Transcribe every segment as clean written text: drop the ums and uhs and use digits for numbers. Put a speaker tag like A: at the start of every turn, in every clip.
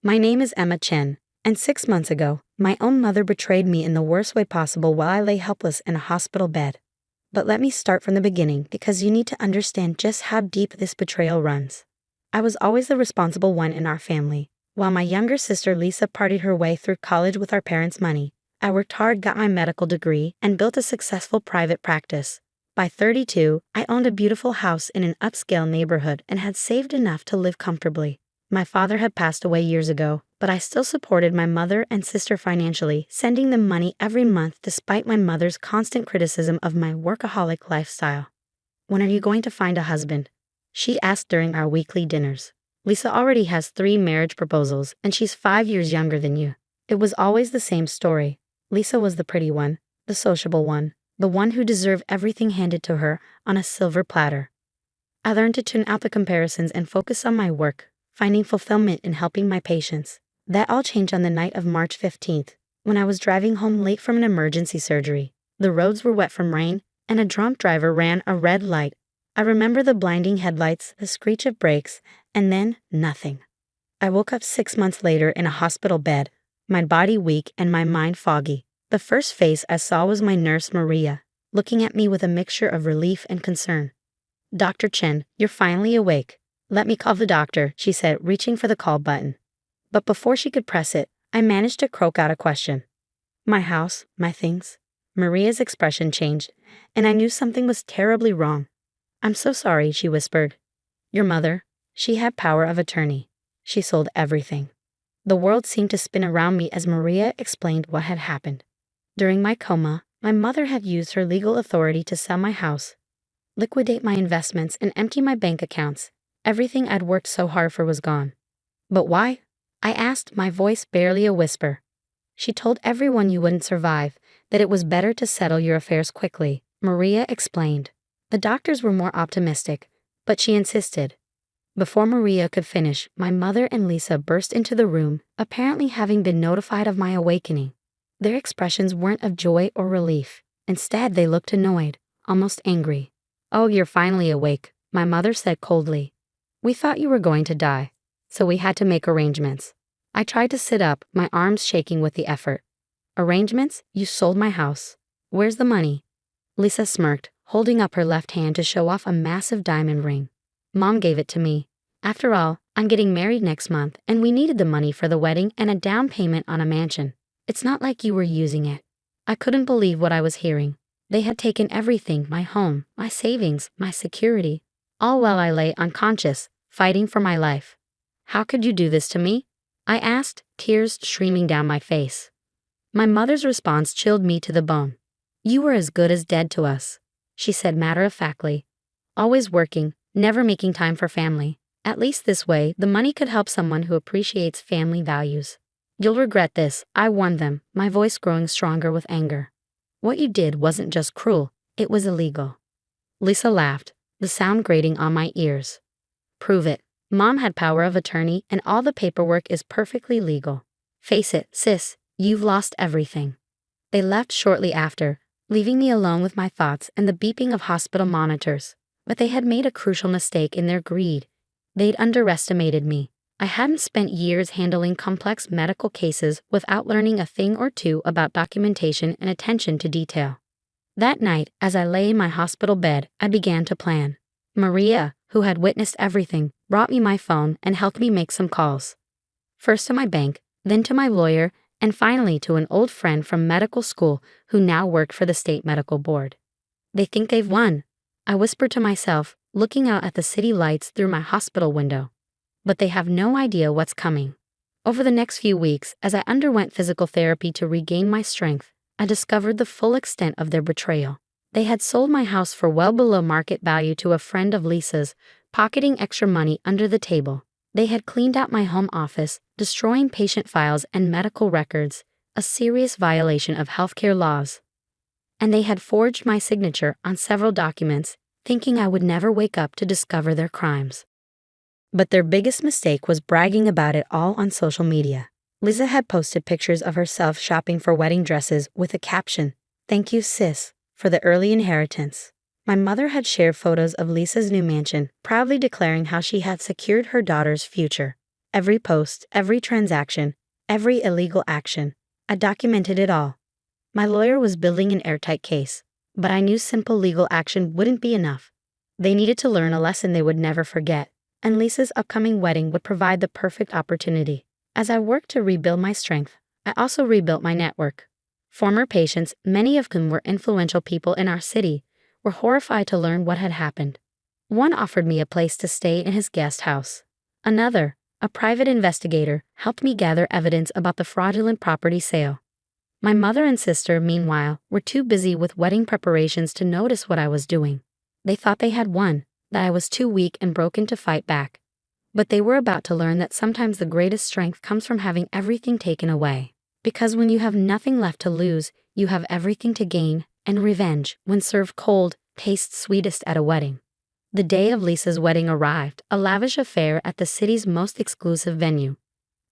A: My name is Emma Chen, and 6 months ago, my own mother betrayed me in the worst way possible while I lay helpless in a hospital bed. But let me start from the beginning because you need to understand just how deep this betrayal runs. I was always the responsible one in our family. While my younger sister Lisa partied her way through college with our parents' money, I worked hard, got my medical degree, and built a successful private practice. By 32, I owned a beautiful house in an upscale neighborhood and had saved enough to live comfortably. My father had passed away years ago, but I still supported my mother and sister financially, sending them money every month despite my mother's constant criticism of my workaholic lifestyle. "When are you going to find a husband?" she asked during our weekly dinners. "Lisa already has 3 marriage proposals, and she's 5 years younger than you." It was always the same story. Lisa was the pretty one, the sociable one, the one who deserved everything handed to her on a silver platter. I learned to tune out the comparisons and focus on my work, finding fulfillment in helping my patients. That all changed on the night of March 15th, when I was driving home late from an emergency surgery. The roads were wet from rain, and a drunk driver ran a red light. I remember the blinding headlights, the screech of brakes, and then nothing. I woke up 6 months later in a hospital bed, my body weak and my mind foggy. The first face I saw was my nurse Maria, looking at me with a mixture of relief and concern. "Dr. Chen, you're finally awake. Let me call the doctor," she said, reaching for the call button. But before she could press it, I managed to croak out a question. "My house, my things." Maria's expression changed, and I knew something was terribly wrong. "I'm so sorry," she whispered. "Your mother, she had power of attorney. She sold everything." The world seemed to spin around me as Maria explained what had happened. During my coma, my mother had used her legal authority to sell my house, liquidate my investments, and empty my bank accounts. Everything I'd worked so hard for was gone. "But why?" I asked, my voice barely a whisper. "She told everyone you wouldn't survive, that it was better to settle your affairs quickly," Maria explained. The doctors were more optimistic, but she insisted. Before Maria could finish, my mother and Lisa burst into the room, apparently having been notified of my awakening. Their expressions weren't of joy or relief. Instead, they looked annoyed, almost angry. "Oh, you're finally awake," my mother said coldly. "We thought you were going to die, so we had to make arrangements." I tried to sit up, my arms shaking with the effort. "Arrangements? You sold my house. Where's the money?" Lisa smirked, holding up her left hand to show off a massive diamond ring. "Mom gave it to me. After all, I'm getting married next month, and we needed the money for the wedding and a down payment on a mansion. It's not like you were using it." I couldn't believe what I was hearing. They had taken everything, my home, my savings, my security, all while I lay unconscious, fighting for my life. "How could you do this to me?" I asked, tears streaming down my face. My mother's response chilled me to the bone. "You were as good as dead to us," she said matter-of-factly. "Always working, never making time for family. At least this way, the money could help someone who appreciates family values. You'll regret this," I warned them, my voice growing stronger with anger. "What you did wasn't just cruel, it was illegal." Lisa laughed, the sound grating on my ears. "Prove it. Mom had power of attorney and all the paperwork is perfectly legal. Face it, sis, you've lost everything." They left shortly after, leaving me alone with my thoughts and the beeping of hospital monitors. But they had made a crucial mistake in their greed. They'd underestimated me. I hadn't spent years handling complex medical cases without learning a thing or two about documentation and attention to detail. That night, as I lay in my hospital bed, I began to plan. Maria, who had witnessed everything, brought me my phone and helped me make some calls. First to my bank, then to my lawyer, and finally to an old friend from medical school who now worked for the state medical board. "They think they've won," I whispered to myself, looking out at the city lights through my hospital window. "But they have no idea what's coming." Over the next few weeks, as I underwent physical therapy to regain my strength, I discovered the full extent of their betrayal. They had sold my house for well below market value to a friend of Lisa's, pocketing extra money under the table. They had cleaned out my home office, destroying patient files and medical records, a serious violation of healthcare laws. And they had forged my signature on several documents, thinking I would never wake up to discover their crimes. But their biggest mistake was bragging about it all on social media. Lisa had posted pictures of herself shopping for wedding dresses with a caption, "Thank you, sis, for the early inheritance." My mother had shared photos of Lisa's new mansion, proudly declaring how she had secured her daughter's future. every post, every transaction, every illegal action. I documented it all. My lawyer was building an airtight case, but I knew simple legal action wouldn't be enough. They needed to learn a lesson they would never forget, and Lisa's upcoming wedding would provide the perfect opportunity. As I worked to rebuild my strength, I also rebuilt my network. Former patients, many of whom were influential people in our city, were horrified to learn what had happened. One offered me a place to stay in his guest house. Another, a private investigator, helped me gather evidence about the fraudulent property sale. My mother and sister, meanwhile, were too busy with wedding preparations to notice what I was doing. They thought they had won, that I was too weak and broken to fight back. But they were about to learn that sometimes the greatest strength comes from having everything taken away. Because when you have nothing left to lose, you have everything to gain, and revenge, when served cold, tastes sweetest at a wedding. The day of Lisa's wedding arrived, a lavish affair at the city's most exclusive venue.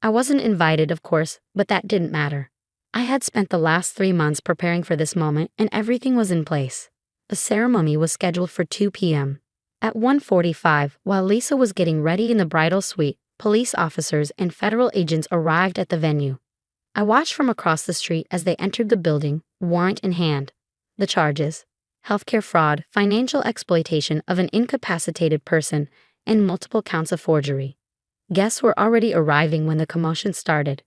A: I wasn't invited, of course, but that didn't matter. I had spent the last 3 months preparing for this moment, and everything was in place. The ceremony was scheduled for 2 p.m. At 1:45, while Lisa was getting ready in the bridal suite, police officers and federal agents arrived at the venue. I watched from across the street as they entered the building, warrant in hand. The charges: healthcare fraud, financial exploitation of an incapacitated person, and multiple counts of forgery. Guests were already arriving when the commotion started.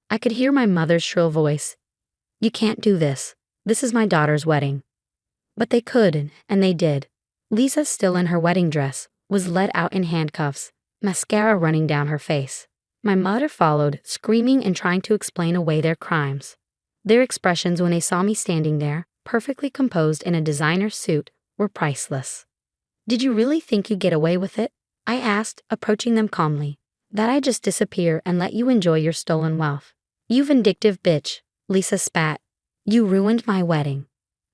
A: I could hear my mother's shrill voice. "You can't do this. This is my daughter's wedding." But they could, and they did. Lisa, still in her wedding dress, was led out in handcuffs, mascara running down her face. My mother followed, screaming and trying to explain away their crimes. Their expressions when they saw me standing there, perfectly composed in a designer suit, were priceless. "Did you really think you'd get away with it?" I asked, approaching them calmly. "That I'd just disappear and let you enjoy your stolen wealth?" "You vindictive bitch," Lisa spat. "You ruined my wedding."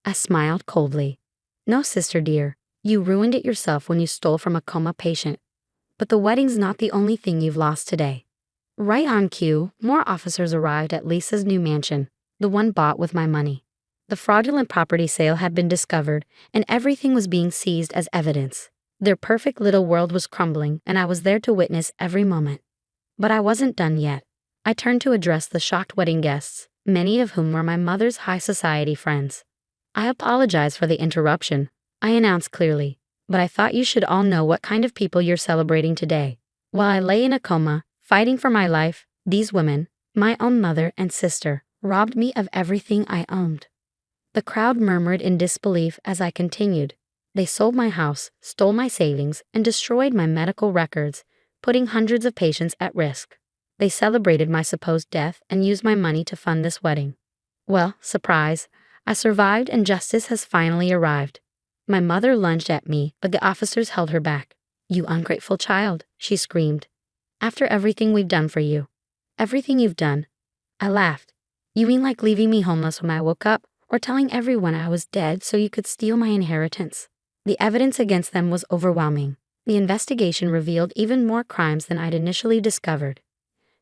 A: I smiled coldly. "No, sister dear, you ruined it yourself when you stole from a coma patient. But the wedding's not the only thing you've lost today." Right on cue, more officers arrived at Lisa's new mansion, the one bought with my money. The fraudulent property sale had been discovered, and everything was being seized as evidence. Their perfect little world was crumbling, and I was there to witness every moment. But I wasn't done yet. I turned to address the shocked wedding guests, many of whom were my mother's high society friends. "I apologize for the interruption," I announced clearly, "but I thought you should all know what kind of people you're celebrating today. While I lay in a coma, fighting for my life, these women, my own mother and sister, robbed me of everything I owned." The crowd murmured in disbelief as I continued. "They sold my house, stole my savings, and destroyed my medical records, putting hundreds of patients at risk. They celebrated my supposed death and used my money to fund this wedding. Well, surprise, I survived and justice has finally arrived." My mother lunged at me, but the officers held her back. "You ungrateful child," she screamed. "After everything we've done for you." "Everything you've done?" I laughed. "You mean like leaving me homeless when I woke up, or telling everyone I was dead so you could steal my inheritance?" The evidence against them was overwhelming. The investigation revealed even more crimes than I'd initially discovered.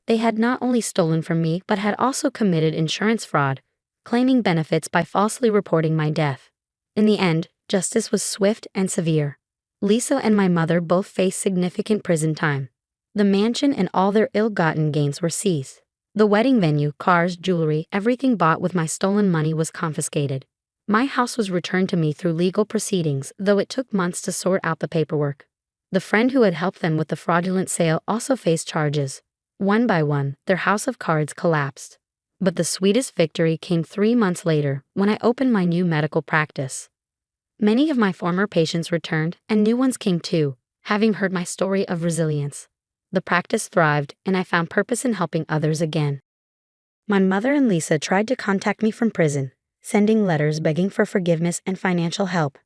A: They had not only stolen from me but had also committed insurance fraud, claiming benefits by falsely reporting my death. In the end, justice was swift and severe. Lisa and my mother both faced significant prison time. The mansion and all their ill-gotten gains were seized. The wedding venue, cars, jewelry, everything bought with my stolen money was confiscated. My house was returned to me through legal proceedings, though it took months to sort out the paperwork. The friend who had helped them with the fraudulent sale also faced charges. One by one, their house of cards collapsed. But the sweetest victory came 3 months later, when I opened my new medical practice. Many of my former patients returned, and new ones came too, having heard my story of resilience. The practice thrived, and I found purpose in helping others again. My mother and Lisa tried to contact me from prison, sending letters begging for forgiveness and financial help.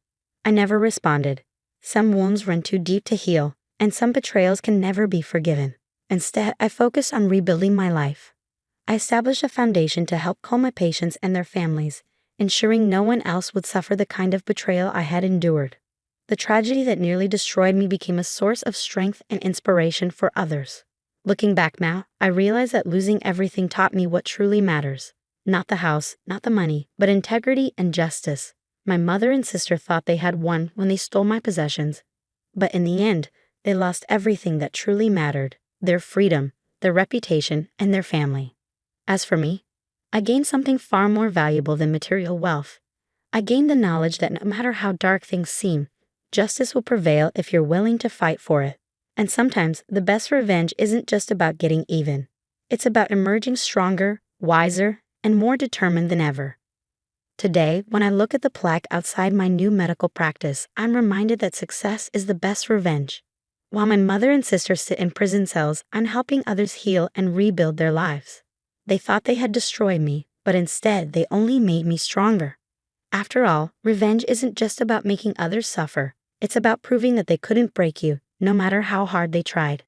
A: I never responded. Some wounds run too deep to heal, and some betrayals can never be forgiven. Instead, I focused on rebuilding my life. I established a foundation to help coma patients and their families, ensuring no one else would suffer the kind of betrayal I had endured. The tragedy that nearly destroyed me became a source of strength and inspiration for others. Looking back now, I realize that losing everything taught me what truly matters. Not the house, not the money, but integrity and justice. My mother and sister thought they had won when they stole my possessions. But in the end, they lost everything that truly mattered: their freedom, their reputation, and their family. As for me, I gained something far more valuable than material wealth. I gained the knowledge that no matter how dark things seem, justice will prevail if you're willing to fight for it. And sometimes the best revenge isn't just about getting even. It's about emerging stronger, wiser, and more determined than ever. Today, when I look at the plaque outside my new medical practice, I'm reminded that success is the best revenge. While my mother and sister sit in prison cells, I'm helping others heal and rebuild their lives. They thought they had destroyed me, but instead they only made me stronger. After all, revenge isn't just about making others suffer. It's about proving that they couldn't break you, no matter how hard they tried.